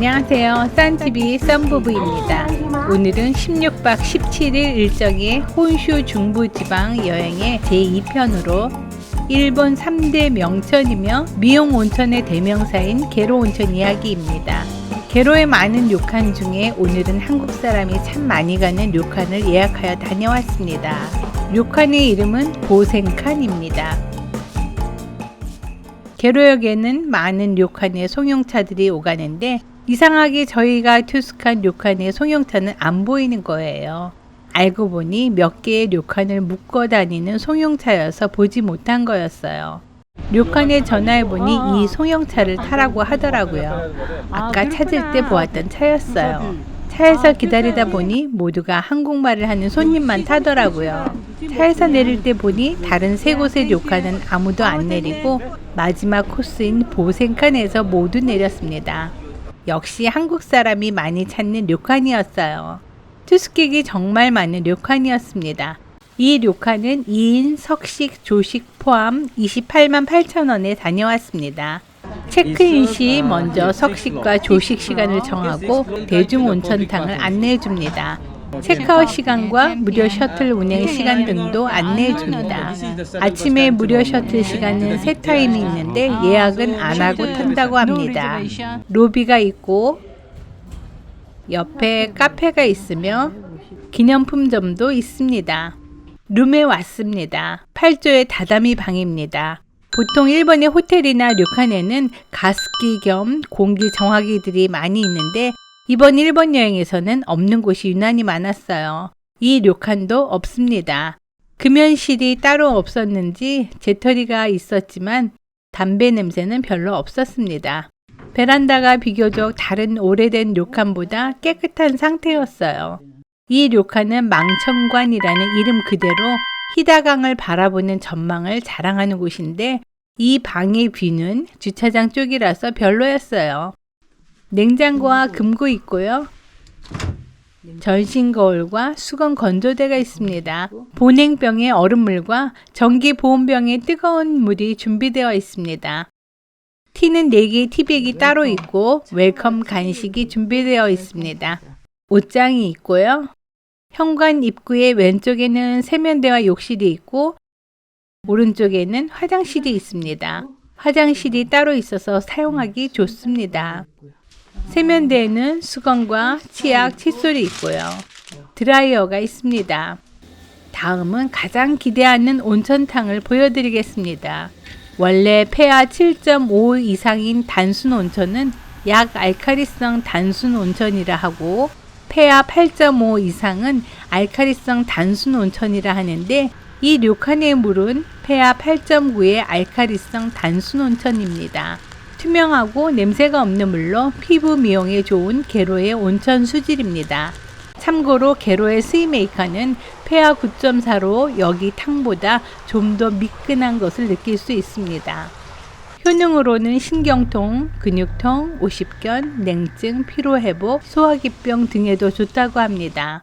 안녕하세요. 싼TV 썬부부입니다. 오늘은 16박 17일 일정의 혼슈 중부지방 여행의 제2편으로 일본 3대 명천이며 미용 온천의 대명사인 게로 온천 이야기입니다. 게로의 많은 료칸 중에 오늘은 한국 사람이 참 많이 가는 료칸을 예약하여 다녀왔습니다. 료칸의 이름은 보센칸입니다. 게로역에는 많은 료칸의 송용차들이 오가는데 이상하게 저희가 투숙한 료칸의 송용차는 안 보이는 거예요. 알고 보니 몇 개의 료칸을 묶어 다니는 송용차여서 보지 못한 거였어요. 료칸에 전화해보니 이 송용차를 타라고 하더라고요. 아까 찾을 때 보았던 차였어요. 차에서 기다리다 보니 모두가 한국말을 하는 손님만 타더라고요. 차에서 내릴 때 보니 다른 세 곳의 료칸은 아무도 안 내리고 마지막 코스인 보센칸에서 모두 내렸습니다. 역시 한국 사람이 많이 찾는 료칸이었어요. 투숙객이 정말 많은 료칸이었습니다. 이 료칸은 2인 석식 조식 포함 28만 8천 원에 다녀왔습니다. 체크인 시 먼저 석식과 조식 시간을 정하고 대중온천탕을 안내해 줍니다. 체크아웃 시간과 무료 셔틀 운행 시간 등도 안내해 줍니다. 아침에 무료 셔틀 시간은 세 타임이 있는데 예약은 안 하고 탄다고 합니다. 로비가 있고 옆에 카페가 있으며 기념품점도 있습니다. 룸에 왔습니다. 8조의 다다미 방입니다. 보통 일본의 호텔이나 료칸에는 가습기 겸 공기 정화기들이 많이 있는데 이번 일본 여행에서는 없는 곳이 유난히 많았어요. 이 료칸도 없습니다. 금연실이 따로 없었는지 재터리가 있었지만 담배 냄새는 별로 없었습니다. 베란다가 비교적 다른 오래된 료칸보다 깨끗한 상태였어요. 이 료칸은 망천관이라는 이름 그대로 히다강을 바라보는 전망을 자랑하는 곳인데 이 방의 뷰는 주차장 쪽이라서 별로였어요. 냉장고와 금고 있고요. 전신 거울과 수건 건조대가 있습니다. 보냉병에 얼음물과 전기 보온병에 뜨거운 물이 준비되어 있습니다. 티는 4개의 티백이 따로 있고 웰컴 간식이 준비되어 있습니다. 옷장이 있고요. 현관 입구의 왼쪽에는 세면대와 욕실이 있고 오른쪽에는 화장실이 있습니다. 화장실이 따로 있어서 사용하기 좋습니다. 세면대에는 수건과 치약, 칫솔이 있고요. 드라이어가 있습니다. 다음은 가장 기대하는 온천탕을 보여드리겠습니다. 원래 폐하 7.5 이상인 단순 온천은 약 알카리성 단순 온천이라 하고 폐하 8.5 이상은 알카리성 단순 온천이라 하는데 이 료칸의 물은 폐하 8.9의 알카리성 단순 온천입니다. 투명하고 냄새가 없는 물로 피부 미용에 좋은 게로의 온천 수질입니다. 참고로 게로의 스위메이커는 폐하 9.4로 여기 탕보다 좀 더 미끈한 것을 느낄 수 있습니다. 효능으로는 신경통, 근육통, 오십견, 냉증, 피로회복, 소화기병 등에도 좋다고 합니다.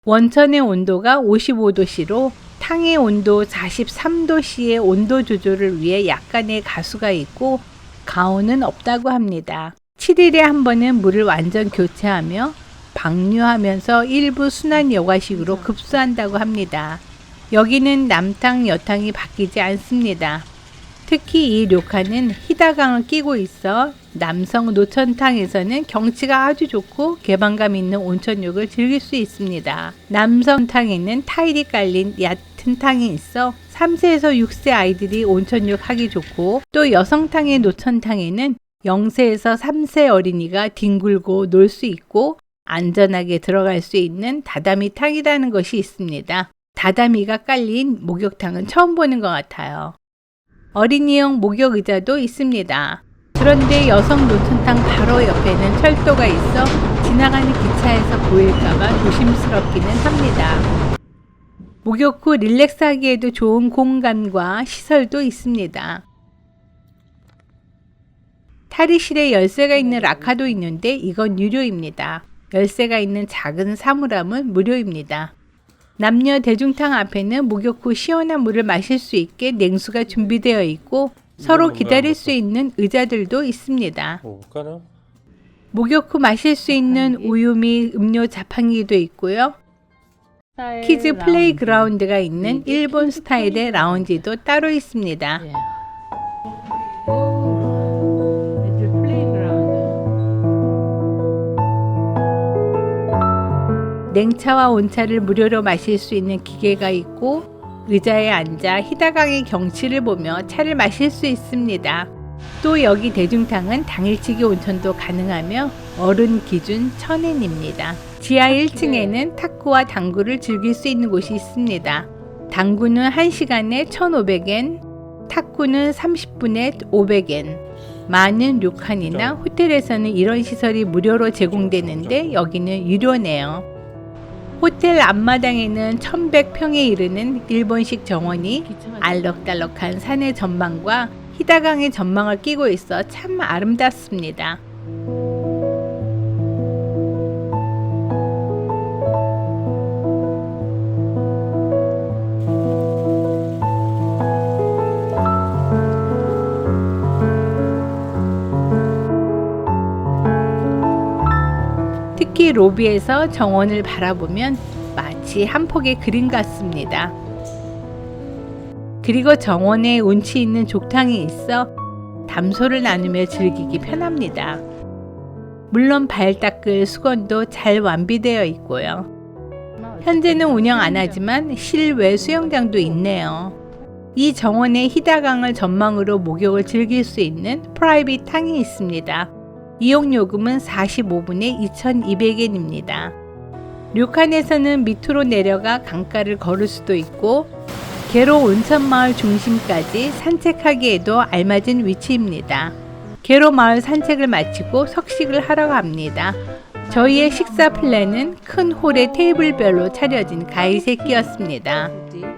원천의 온도가 55도씨로 탕의 온도 43도씨의 온도 조절을 위해 약간의 가수가 있고 가온은 없다고 합니다. 7일에 한 번은 물을 완전 교체하며 방류하면서 일부 순환 여과식으로 급수한다고 합니다. 여기는 남탕, 여탕이 바뀌지 않습니다. 특히 이 료칸은 히다강을 끼고 있어 남성 노천탕에서는 경치가 아주 좋고 개방감 있는 온천욕을 즐길 수 있습니다. 남성탕에는 타일이 깔린 얕은 탕이 있어 3세에서 6세 아이들이 온천욕 하기 좋고 또 여성탕의 노천탕에는 0세에서 3세 어린이가 뒹굴고 놀 수 있고 안전하게 들어갈 수 있는 다다미 탕이라는 것이 있습니다. 다다미가 깔린 목욕탕은 처음 보는 것 같아요. 어린이용 목욕 의자도 있습니다. 그런데 여성 노천탕 바로 옆에는 철도가 있어 지나가는 기차에서 보일까봐 조심스럽기는 합니다. 목욕 후 릴렉스하기에도 좋은 공간과 시설도 있습니다. 탈의실에 열쇠가 있는 라카도 있는데 이건 유료입니다. 열쇠가 있는 작은 사물함은 무료입니다. 남녀 대중탕 앞에는 목욕 후 시원한 물을 마실 수 있게 냉수가 준비되어 있고 서로 기다릴 수 있는 의자들도 있습니다. 목욕 후 마실 수 있는 우유 및 음료 자판기도 있고요. 키즈 플레이그라운드가 있는 일본 스타일의 라운지도 따로 있습니다. 냉차와 온차를 무료로 마실 수 있는 기계가 있고 의자에 앉아 히다강의 경치를 보며 차를 마실 수 있습니다. 또 여기 대중탕은 당일치기 온천도 가능하며 어른 기준 1000엔입니다. 지하 1층에는 탁구와 당구를 즐길 수 있는 곳이 있습니다. 당구는 1시간에 1,500엔, 탁구는 30분에 500엔. 많은 료칸이나 호텔에서는 이런 시설이 무료로 제공되는데 여기는 유료네요. 호텔 앞마당에는 1100평에 이르는 일본식 정원이 알록달록한 산의 전망과 히다강의 전망을 끼고 있어 참 아름답습니다. 특히 로비에서 정원을 바라보면 마치 한 폭의 그림 같습니다. 그리고 정원에 운치 있는 족탕이 있어 담소를 나누며 즐기기 편합니다. 물론 발 닦을 수건도 잘 완비되어 있고요. 현재는 운영 안 하지만 실외 수영장도 있네요. 이 정원에 히다강을 전망으로 목욕을 즐길 수 있는 프라이빗 탕이 있습니다. 이용요금은 45분에 2,200엔입니다. 료칸에서는 밑으로 내려가 강가를 걸을 수도 있고 게로 온천마을 중심까지 산책하기에도 알맞은 위치입니다. 게로 마을 산책을 마치고 석식을 하러 갑니다. 저희의 식사 플랜은 큰 홀에 테이블별로 차려진 가이세끼였습니다.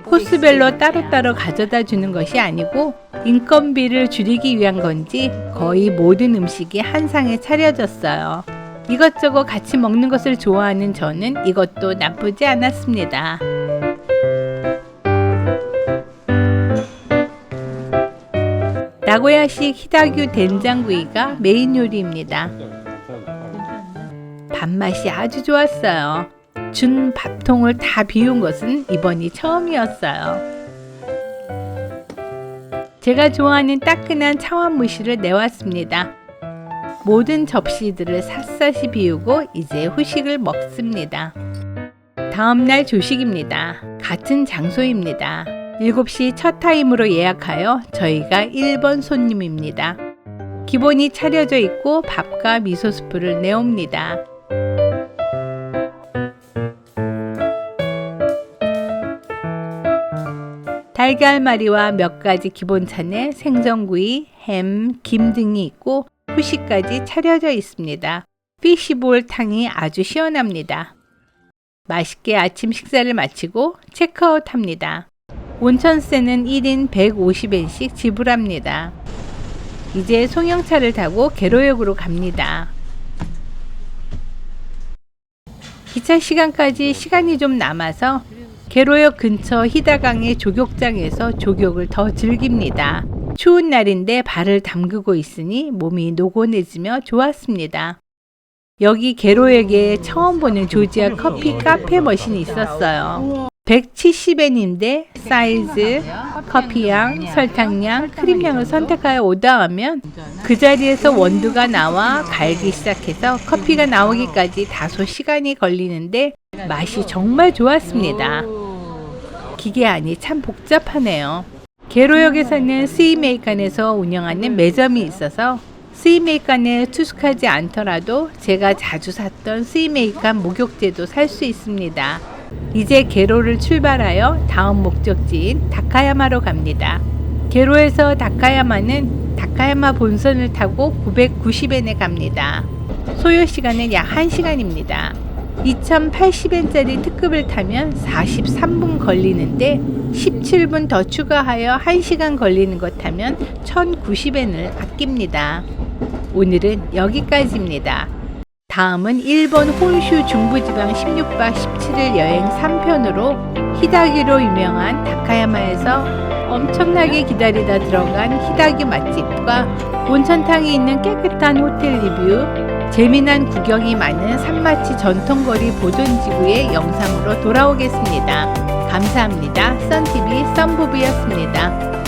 코스별로 따로따로 가져다 주는 것이 아니고 인건비를 줄이기 위한 건지 거의 모든 음식이 한 상에 차려졌어요. 이것저것 같이 먹는 것을 좋아하는 저는 이것도 나쁘지 않았습니다. 나고야식 히다규 된장구이가 메인 요리입니다. 밥맛이 아주 좋았어요. 준 밥통을 다 비운 것은 이번이 처음이었어요. 제가 좋아하는 따끈한 차원무시를 내왔습니다. 모든 접시들을 샅샅이 비우고 이제 후식을 먹습니다. 다음날 조식입니다. 같은 장소입니다. 7시 첫 타임으로 예약하여 저희가 1번 손님입니다. 기본이 차려져 있고 밥과 미소스프를 내옵니다. 달걀말이와 몇 가지 기본찬에 생선구이, 햄, 김 등이 있고 후식까지 차려져 있습니다. 피시볼 탕이 아주 시원합니다. 맛있게 아침 식사를 마치고 체크아웃합니다. 온천세는 1인 150엔씩 지불합니다. 이제 송영차를 타고 계로역으로 갑니다. 기차 시간까지 시간이 좀 남아서 계로역 근처 히다강의 조격장에서 조격을 더 즐깁니다. 추운 날인데 발을 담그고 있으니 몸이 노곤해지며 좋았습니다. 여기 계로역에 처음 보는 조지아 커피 카페 머신이 있었어요. 170엔인데 사이즈, 커피향, 설탕향, 크림향을 선택하여 오더하면 그 자리에서 원두가 나와 갈기 시작해서 커피가 나오기까지 다소 시간이 걸리는데 맛이 정말 좋았습니다. 기계안이 참 복잡하네요. 계로역에서는 스이메이칸에서 운영하는 매점이 있어서 스이메이칸에 투숙하지 않더라도 제가 자주 샀던 스이메이칸 목욕제도 살 수 있습니다. 이제 계로를 출발하여 다음 목적지인 다카야마로 갑니다. 계로에서 다카야마는 다카야마 본선을 타고 990엔에 갑니다. 소요 시간은 약 1시간입니다. 2080엔짜리 특급을 타면 43분 걸리는데 17분 더 추가하여 1시간 걸리는 것 타면 1090엔을 아낍니다. 오늘은 여기까지입니다. 다음은 일본 혼슈 중부지방 16박 17일 여행 3편으로 히다기로 유명한 다카야마에서 엄청나게 기다리다 들어간 히다기 맛집과 온천탕이 있는 깨끗한 호텔 리뷰, 재미난 구경이 많은 산마치 전통거리 보존지구의 영상으로 돌아오겠습니다. 감사합니다. 썬TV 썬부부였습니다.